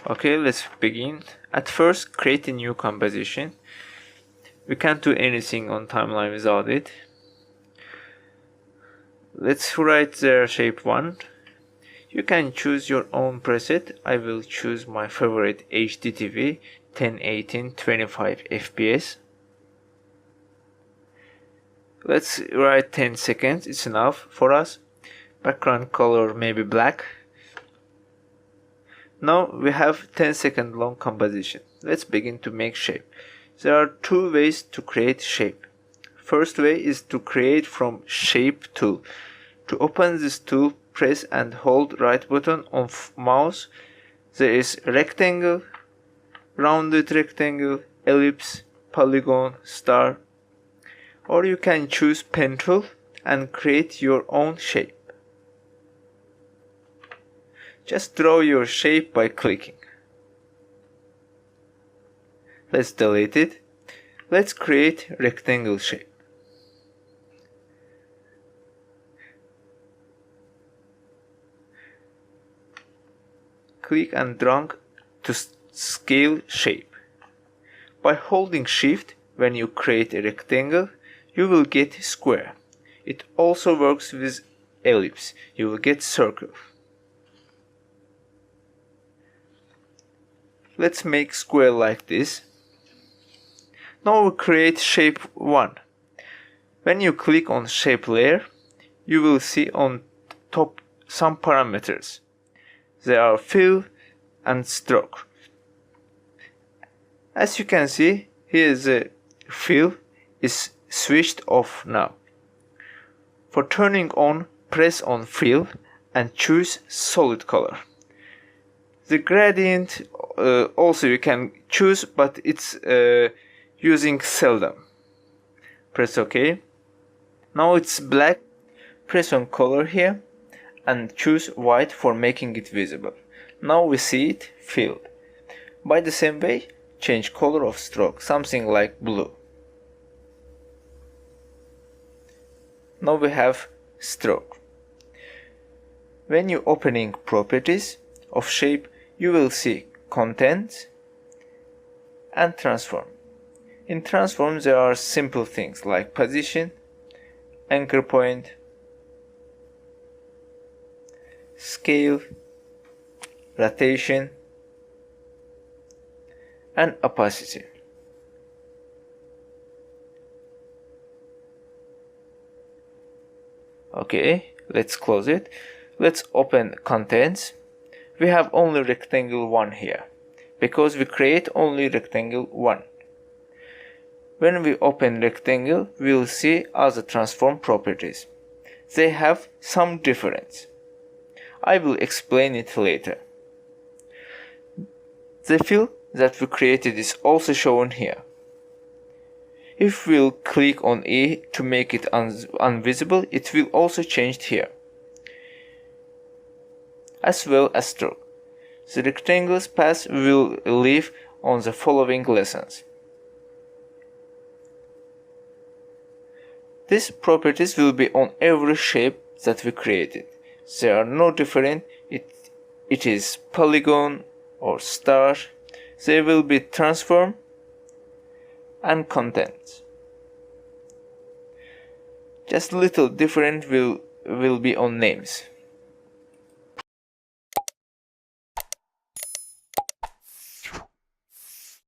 Okay, let's begin. At first, create a new composition. We can't do anything on timeline without it. Let's write the shape 1. You can choose your own preset. I will choose my favorite HDTV 1080 25 FPS. Let's write 10 seconds, it's enough for us. Background color maybe black. Now we have 10-second long composition. Let's begin to make shape. There are two ways to create shape. First way is to create from shape tool. To open this tool, press and hold right button on mouse. There is rectangle, rounded rectangle, ellipse, polygon, star. Or you can choose pen tool and create your own shape. Just draw your shape by clicking. Let's delete it. Let's create rectangle shape. Click and drag to scale shape. By holding shift when you create a rectangle, you will get square. It also works with ellipse. You will get circle. Let's make square like this. Now we create shape 1. When you click on shape layer, you will see on top some parameters. They are fill and stroke. As you can see, here the fill is switched off now. For turning on, press on fill and choose solid color. The gradient also you can choose, but it's using seldom. Press OK. Now it's black. Press on color here and choose white for making it visible. Now we see it filled. By the same way, change color of stroke, something like blue. Now we have stroke. When you opening properties of shape, you will see content and transform. In transform there are simple things like position, anchor point, scale, rotation and opacity. Okay, let's close it. Let's open contents. We have only rectangle 1 here, because we create only rectangle 1. When we open rectangle, we will see other transform properties. They have some difference. I will explain it later. The fill that we created is also shown here. If we'll click on E to make it invisible, it will also change here, as well as stroke. The rectangles path we will leave on the following lessons. These properties will be on every shape that we created. They are no different. It is polygon or star. They will be transform and content. Just little different will be on names.